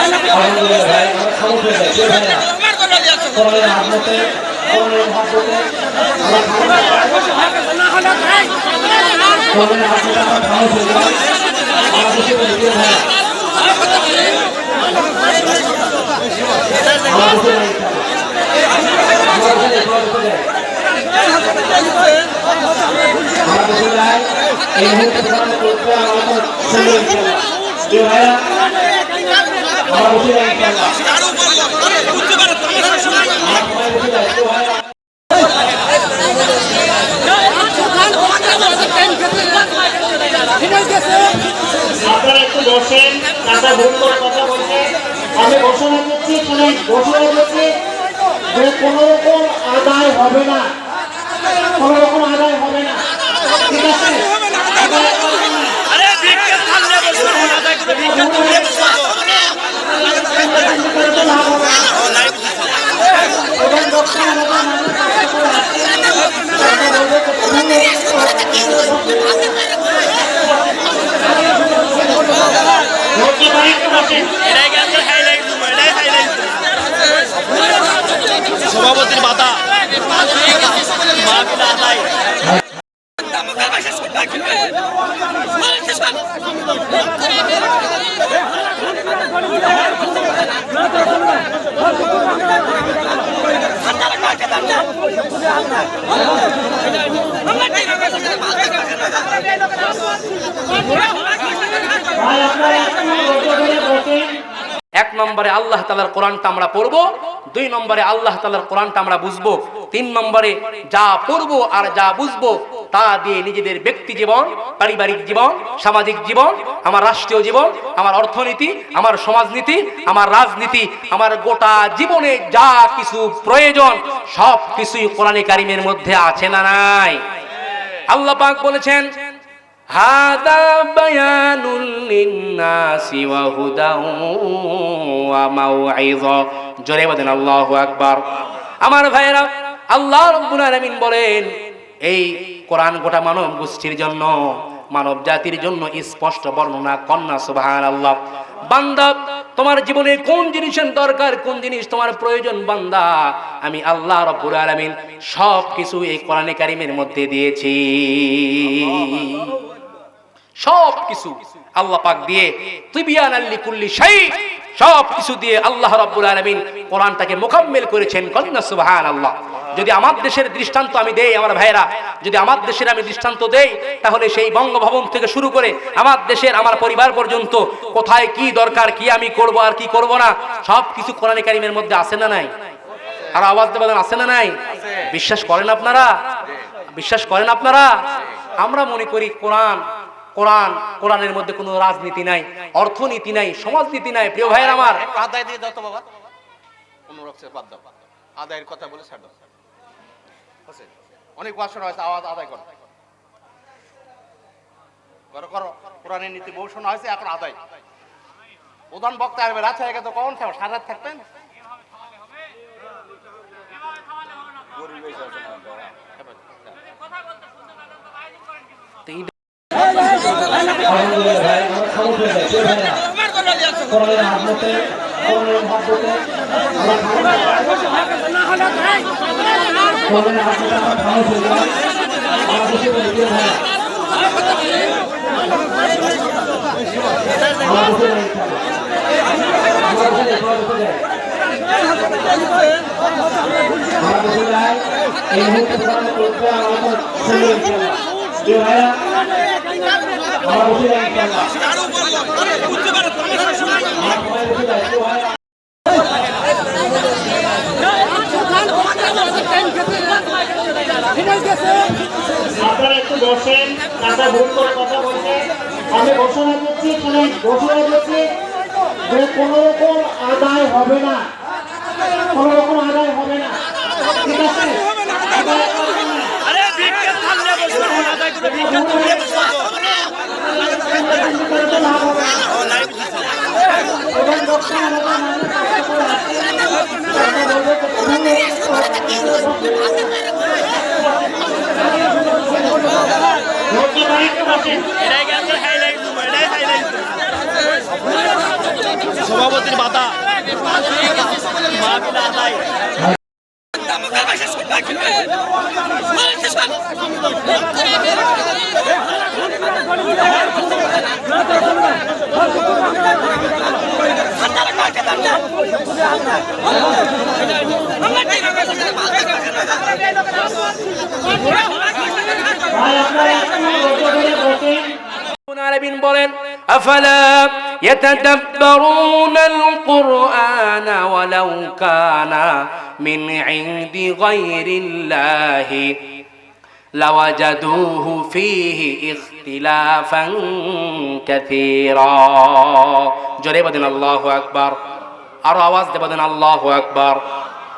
আলহামদুলিল্লাহ ভাই সমস্যা নেই কে ভাইয়া কোরআনের হাতে কোরআনের হাতে কোরআনের হাতে আমরা খাওয়া হয়ে গেল আমাদের সাথে কে ভাইয়া এই মুহূর্তে প্রধান করতে আমাদের সুন্দর কে ভাইয়া আপনারা একটু বসেন কাকা ভুল করে কথা বলছে আমি ঘোষণা করছি শুনেন ঘোষণা করছি যে কোনো রকম আদায় হবে না কোনো রকম আদায় হবে না ঠিক আছে সভাপতির মাতা এক নম্বরে আল্লাহ তাআলার কোরআনটা আমরা পড়বো, দুই নম্বরে আল্লাহ তাআলার কোরআনটা আমরা বুঝবো, তিন নম্বরে যা পড়বো আর যা বুঝবো তা দিয়ে নিজেদের ব্যক্তি জীবন, পারিবারিক জীবন, সামাজিক জীবন, আমার রাষ্ট্রীয় জীবন, আমার অর্থনীতি, আমার সমাজনীতি, আমার রাজনীতি, আমার গোটা জীবনে যা কিছু প্রয়োজন সব কিছুই কোরআনে কারিমের মধ্যে আছে না নাই? আল্লাহ পাক বলেছেন হাদা বায়ানুল লিন্নাসি ওয়া হুদাউ ওয়া মাউইযা। জোরে বলেন আল্লাহু আকবার। আমার ভাইরা, আল্লাহ রাব্বুল আলামিন বলেন এই কোরআন গোটা মানব গোষ্ঠীর জন্য, মানব জাতির জন্য স্পষ্ট বর্ণনা কন্যা। সুবহানাল্লাহ। বান্দা, তোমার জীবনে কোন জিনিসের দরকার, কোন জিনিস তোমার প্রয়োজন বান্দা, আমি আল্লাহ রাব্বুল আলামিন সব কিছু এই কোরআনে কারিমের মধ্যে দিয়েছি। সব কিছু আল্লাহ পাক দিয়ে তিবিয়ানাল লিকুল্লি শাই, সব কিছু দিয়ে আল্লাহ রাব্বুল আলামিন কোরআনটাকে মুকাম্মিল করেছেন। কন্যা সুবহানাল্লাহ। যদি আমার দেশের দৃষ্টান্ত আমি দেই আমার ভাইরা, যদি আমার দেশের আমি দৃষ্টান্ত দেই, তাহলে সেই বঙ্গভবন থেকে শুরু করে আমার দেশের আমার পরিবার পর্যন্ত কোথায় কি দরকার, কি আমি করব আর কি করব না, সব কিছু কোরআনে কারিমের মধ্যে আছে না নাই? আর আওয়াজ দিয়ে বলেন আছে না নাই? বিশ্বাস করেন আপনারা? বিশ্বাস করেন আপনারা? আমরা মনে করি কোরআনের মধ্যে কোনো রাজনীতি নাই, অর্থনীতি নাই, সমাজনীতি নাই। প্রিয় ভাইয়ের আমার, আদায় দিয়ে দাও তো বাবা, অনুরক্ষে বাদ দাও, আদায়ের কথা বলে ছাড় দাও। অনেক ভাষণ হয়েছে, আওয়াজ আদায় করো করো করো। কোরআনের নীতি বহু শোনা হয়েছে, এখন আদায়। প্রধান বক্তা আসবে, রাত হয়ে গেছে, কখন খাও? সারা রাত থাকবেন? আলহামদুলিল্লাহ ভাই সমস্যা নেই কে ভাইয়া কোরআনের হাতে কোরআনের হাতে আমরা কোরআনের হাতে আমরা খাওয়া হয়ে গেল আমাদের সাথে কে ভাইয়া এই মুহূর্তে প্রধান করতে আমাদের সুন্দর কে ভাইয়া আপনারা একটু বসেন কাকা ভুল করে কথা বলছে আমি ঘোষণা করছি শুনেন ঘোষণা করছি যে কোনো রকম আদায় হবে না কোনো রকম আদায় হবে না ঠিক আছে সভাপতির বাধা মাহফিল আদায় ভাই আপনারা একটু ধৈর্য ধরে বসেন। العالمين বলেন أفلا يتدبرون القرآن ولو كان من عند غير الله لوجدوه فيه اختلافا كثيرا জোরে বলেন আল্লাহু আকবার আর আওয়াজ দিয়ে বলেন আল্লাহু আকবার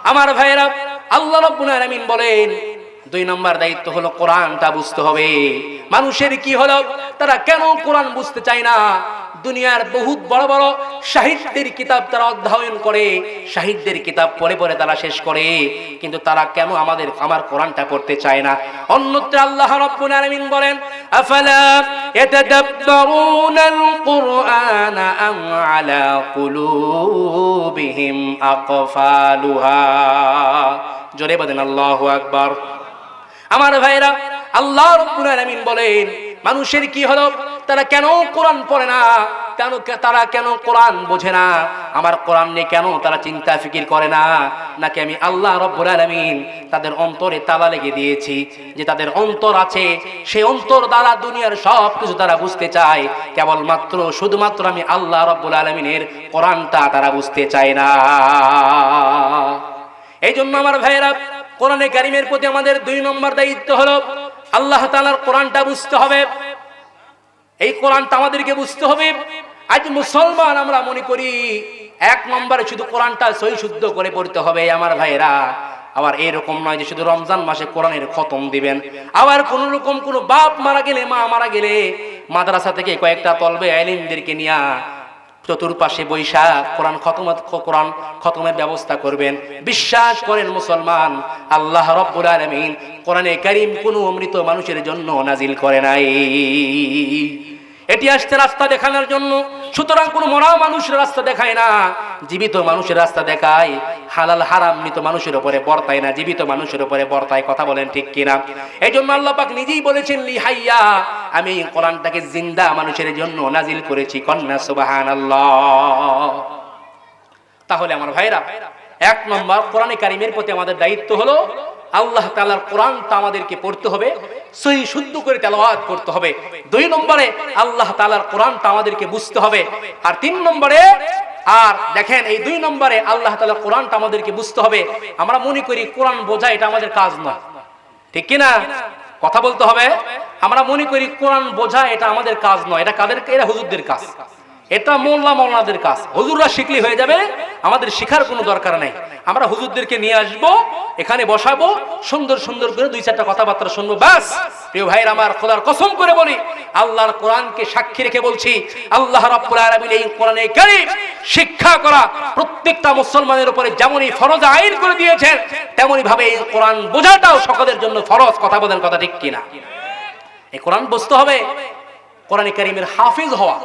আমার ভাইরা আল্লাহ রাব্বুল আলামিন বলেন দুই নম্বর দায়িত্ব হলো কোরআনটা বুঝতে হবে মানুষের কি হলো তারা কেন কোরআন বুঝতে চায় না দুনিয়ার বহুত বড় বড় সাহিত্যের কিতাব তারা অধ্যয়ন করে সাহিত্যের কিতাব পড়ে পড়ে তারা শেষ করে কিন্তু তারা কেন আমার কোরআনটা পড়তে চায় না অন্যত্র আল্লাহ রাব্বুল আলামিন বলেন আফালা ইয়াতাদাব্বারুনাল কুরআনা আম আলা কুলুবিহিম আকফালুহা জোরে বলেন আল্লাহু আকবার আমার ভাইরা আল্লাহ রাব্বুল আলামিন বলেন মানুষের কি হলো তারা কেন কোরআন পড়ে না তারা কেন কোরআন বোঝে না আমার কোরআন নিয়ে কেন তারা চিন্তা ফিকির করে না নাকি আমি আল্লাহ রাব্বুল আলামিন তাদের অন্তরে তালা লেগে দিয়েছি যে তাদের অন্তর আছে সেই অন্তর দ্বারা দুনিয়ার সব কিছু তারা বুঝতে চায় কেবলমাত্র শুধুমাত্র আমি আল্লাহ রাব্বুল আলামিনের কোরআনটা তারা বুঝতে চায় না এই জন্য আমার ভাইয়েরা কোরআনে কারীমের প্রতি আমাদের দুই নম্বর দায়িত্ব হলো আল্লাহ তাআলার কোরআনটা বুঝতে হবে এই কোরআনটা আমাদেরকে বুঝতে হবে আজ মুসলমান আমরা মনে করি এক নম্বরে শুধু কোরআনটা সহি শুদ্ধ করে পড়তে হবে আমার ভাইরা আবার এরকম নয় যে শুধু রমজান মাসে কোরআনের খতম দিবেন আবার কোন রকম কোন বাপ মারা গেলে মা মারা গেলে মাদ্রাসা থেকে কয়েকটা তলবে ইলমদেরকে নিয়া চতুর্পাশে বৈশা কোরআন খতমের ব্যবস্থা করবেন বিশ্বাস করেন মুসলমান আল্লাহ রাব্বুল আলামিন কোরআনে কারীম কোনো অমৃত মানুষের জন্য নাজিল করে নাই এটি আসছে রাস্তা দেখানোর জন্য সুতরাং কোনো মরা মানুষের রাস্তা দেখায় না জীবিত মানুষের রাস্তা দেখায় হালাল হারাম মৃত মানুষের উপরে বর্তায় না জীবিত মানুষের উপরে বর্তায় কথা বলেন ঠিক কিনা এই জন্য আল্লাহ পাক নিজেই বলেছেন লিহাইয়া আমি কোরআনটাকে জিন্দা মানুষের জন্য নাজিল করেছি কন্যা সুবহানাল্লাহ তাহলে আমার ভাইরা এক নম্বর কোরআনে কারীমের প্রতি আমাদের দায়িত্ব হলো আল্লাহ তাআলার কোরআনটা আমাদেরকে পড়তে হবে সহি শুদ্ধ করে তেলাওয়াত করতে হবে দুই নম্বরে আল্লাহ তাআলার কোরআনটা আমাদেরকে বুঝতে হবে আর তিন নম্বরে আর দেখেন এই দুই নম্বরে আল্লাহ তাআলার কোরআনটা আমাদেরকে বুঝতে হবে আমরা মনে করি কোরআন বোঝা এটা আমাদের কাজ নয় ঠিক কি না কথা বলতে হবে আমরা মনে করি কোরআন বোঝা এটা আমাদের কাজ নয় এটা কাদের এরা হুজুরদের কাজ এটা মোল্লা মাওলানাদের কাজ হুজুররা শিখলে হয়ে যাবে আমাদের শেখার কোনো দরকার নাই আমরা হুজুরদেরকে নিয়ে আসবো এখানে বসাবো সুন্দর সুন্দর করে দুই চারটা কথাবার্তা শুনবো বাস প্রিয় ভাইরা আমার খোদার কসম করে বলি আল্লাহর কোরআনকে সাক্ষী রেখে বলছি আল্লাহ রাব্বুল আলামিন এই কোরআনে কারীম শিক্ষা করা প্রত্যেকটা মুসলমানের উপরে যেমনই ফরজ আইন করে দিয়েছেন তেমনি ভাবে এই কোরআন বোঝাটাও সকলের জন্য ফরজ কথা বলেন কথা ঠিক কিনা এই কোরআন বুঝতে হবে কোরআনে কারীমের হাফিজ হওয়া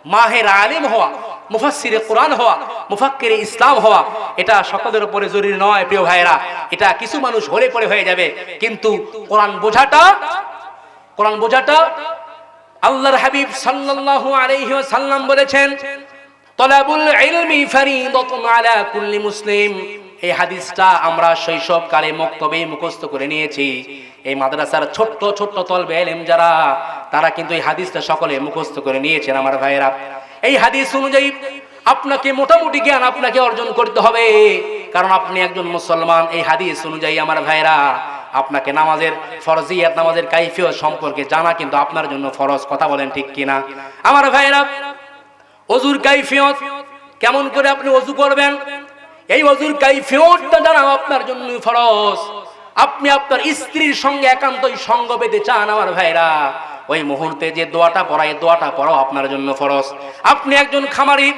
মাহের আলিম হওয়া মুফাসসিরে কোরআন হওয়া মুফাক্কিরে ইসলাম হওয়া এটা সকলের উপরে জরুরি নয় প্রিয় ভাইরা এটা কিছু মানুষ হলে পরে হয়ে যাবে কিন্তু কোরআন বোঝাটা আল্লাহর হাবিব সাল্লাল্লাহু আলাইহি ওয়াসাল্লাম বলেছেন তলাবুল ইলমি ফরিদাতুন আলা কুল্লি মুসলিম এই হাদিসটা আমরা শৈশবকালে মক্তবে মুখস্থ করে নিয়েছি এই মাদ্রাসার ছোট্ট ছোট্ট তলবে ইলম যারা তারা কিন্তু এই হাদিসটা সকলে মুখস্থ করে নিয়েছেন আমার ভাইরা এই হাদিস অনুযায়ী আপনাকে মোটামুটি জ্ঞান আপনাকে অর্জন করতে হবে কারণ আপনি একজন মুসলমান এই হাদিস অনুযায়ী আমার ভাইরা আপনাকে নামাজের ফরজিয়াত নামাজের কাইফিয়ত সম্পর্কে জানা কিন্তু আপনার জন্য ফরজ কথা বলেন ঠিক কিনা আমার ভাইরা ওযুর কাইফিয়ত কেমন করে আপনি ওযু করবেন এই ওযুর কাইফিয়তটা জানা আপনার জন্য ফরজ আপনি আপনার স্ত্রীর সঙ্গে একান্তই সঙ্গ পেতে চান আমার ভাইরা ওই মুহূর্তে যে দোয়াটা পড়ায় দোয়াটা পড়াও আপনার জন্য ফরজ আপনি একজন খামারি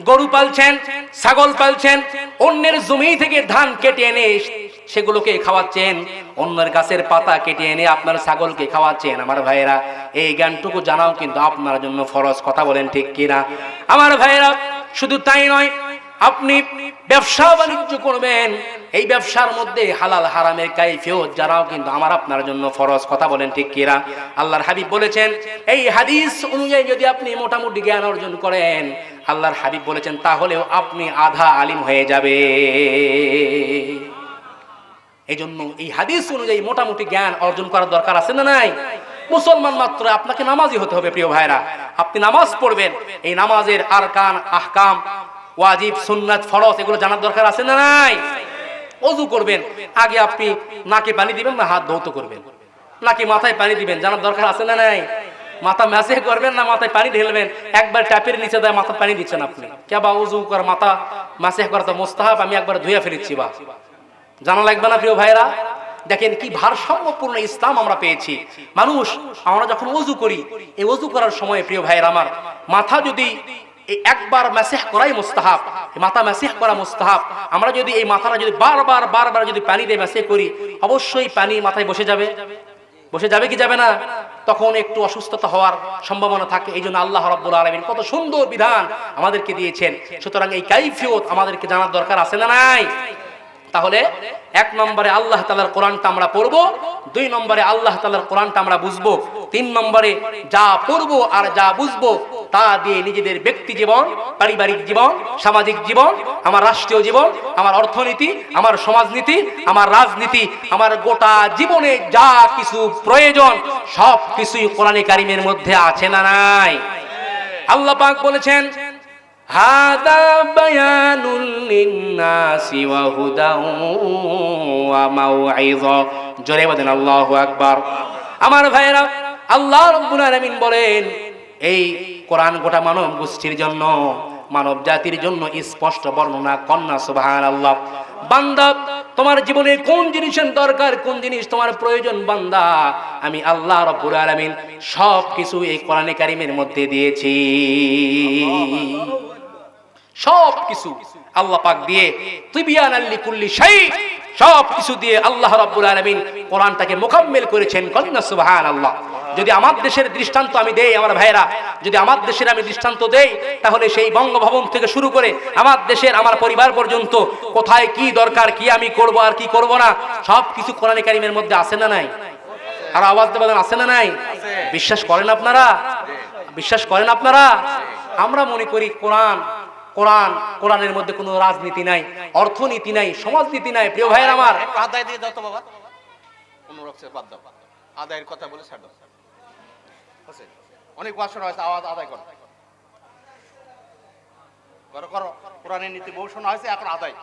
গরু পালছেন ছাগল পালছেন অন্যের জমি থেকে ধান কেটে এনে সেগুলোকে খাওয়াচ্ছেন অন্যের গাছের পাতা কেটে এনে আপনার ছাগলকে খাওয়াচ্ছেন আমার ভাইরা এই জ্ঞানটুকু জানাও কিন্তু আপনার জন্য ফরজ কথা বলেন ঠিক কিনা আমার ভাইরা শুধু তাই নয়, আপনি ব্যবসা বাণিজ্য করবেন, এই ব্যবসার মধ্যে হালাল হারামের কাইফিয়ত যারাও কিন্তু আমার আপনার জন্য ফরজ। কথা বলেন ঠিক কিনা? আল্লাহর হাবিব বলেছেন, এই হাদিস অনুযায়ী যদি আপনি মোটামুটি জ্ঞান অর্জন করেন, আল্লাহর হাবিব বলেছেন, তাহলেও আপনি আধা আলিম হয়ে যাবে। এই জন্য এই হাদিস অনুযায়ী মোটামুটি জ্ঞান অর্জন করার দরকার আছে না নাই? মুসলমান মাত্র আপনাকে নামাজি হতে হবে। প্রিয় ভাইরা, আপনি নামাজ পড়বেন, এই নামাজের আরকান, আহকাম, ওয়াজিব, সুন্নাত, ফরজ এগুলো জানার দরকার আছে না নাই? ওযু করবেন, আগে আপনি নাকে পানি দিবেন না হাত ধৌত করবেন? নাকি মাথায় পানি দিবেন, জানার দরকার আছে না নাই? মাথা ম্যাসেজ করবেন না মাথায় পানি ঢেলবেন? একবার ট্যাপের নিচে দেয় মাথা পানি দিচ্ছেন আপনি, কে বা ওযু কর, মাথা ম্যাসেজ করা তো মুস্তাহাব, আমি একবার ধুইয়া ফেলেছি, বা জানা লাগবে না? প্রিয় ভাইরা, দেখেন কি ভারসাম্যপূর্ণ ইসলাম আমরা পেয়েছি। মানুষ, আমরা যখন ওযু করি, এই ওযু করার সময় প্রিয় ভাইরা আমার, মাথা যদি একবার ম্যাসেহ করাই মুস্তাহাব, মাথা ম্যাসেহ করা মুস্তাহাব। আমরা যদি এই মাথাটা যদি বারবার যদি পানি দিয়ে ম্যাসেহ করি, অবশ্যই পানি মাথায় বসে যাবে। বসে যাবে কি যাবে না? তখন একটু অসুস্থতা হওয়ার সম্ভাবনা থাকে। এই জন্য আল্লাহ রাব্বুল আলামিন কত সুন্দর বিধান আমাদেরকে দিয়েছেন। সুতরাং এই কাইফিয়ত আমাদেরকে জানার দরকার আছে না নাই? তাহলে এক নম্বরে আল্লাহ তাআলার কোরআনটা আমরা পড়বো, দুই নম্বরে আল্লাহ তাআলার কোরআনটা আমরা বুঝবো, তিন নম্বরে যা পড়বো আর যা বুঝবো তা দিয়ে নিজেদের ব্যক্তি জীবন, পারিবারিক জীবন, সামাজিক জীবন, আমার রাষ্ট্রীয় জীবন, আমার অর্থনীতি, আমার সমাজনীতি, আমার রাজনীতি, আমার গোটা জীবনে যা কিছু প্রয়োজন সব কিছুই কোরআনে কারিমের মধ্যে আছে না নাই? আল্লাহ পাক বলেছেন, হাদা বায়ানুল লিন্নাসি ওয়া হুদাউ ওয়া মাউইযা। জোরে বলেন আল্লাহু আকবার। আমার ভাইরা, আল্লাহ রাব্বুল আলামিন বলেন, এই কোরআন গোটা মানব গোষ্ঠীর জন্য, মানব জাতির জন্য স্পষ্ট বর্ণনা। কন্যা সুবহানাল্লাহ। বান্দা, তোমার জীবনে কোন জিনিসের দরকার, কোন জিনিস তোমার প্রয়োজন, বান্দা আমি আল্লাহ রাব্বুল আলামিন সব কিছু এই কোরআনে কারিমের মধ্যে দিয়েছি। সব কিছু আল্লাহ পাক দিয়ে, তিবিয়ানাল লিকুল্লি শাই, সব কিছু দিয়ে আল্লাহ রাব্বুল আলামিন কোরআনটাকে মুকাম্মেল করেছেন। কন্যা সুবহানাল্লাহ। যদি আমার দেশের দৃষ্টান্ত আমি দেই, আমার ভাইরা, যদি আমার দেশের আমি দৃষ্টান্ত দেই, তাহলে সেই বঙ্গভবন থেকে শুরু করে আমার দেশের আমার পরিবার পর্যন্ত কোথায় কি দরকার, কি আমি করব আর কি করব না, সব কিছু কোরআনে কারিমের মধ্যে আছে না নাই? আর আওয়াজ দিয়ে বলেন আছে না নাই? বিশ্বাস করেন আপনারা? বিশ্বাস করেন আপনারা? আমরা মনে করি কোরআনের মধ্যে কোনো রাজনীতি নাই, অর্থনীতি নাই, সমাজনীতি নাই। প্রিয় ভাইয়ের আমার, আদায় দিয়ে দাও তো বাবা, অনুরোধ করে বাদ দাও, আদায়ের কথা বলে ছাড় দাও। অনেক ওয়াজ শোনা হয়েছে, আওয়াজ আদায় করো, করো করো। কোরআনের নীতি বহু শোনা হয়েছে, এখন আদায়।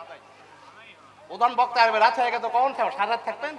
প্রধান বক্তা আসবে, রাত হয়ে গেছে, কখন সারা রাত থাকবেন?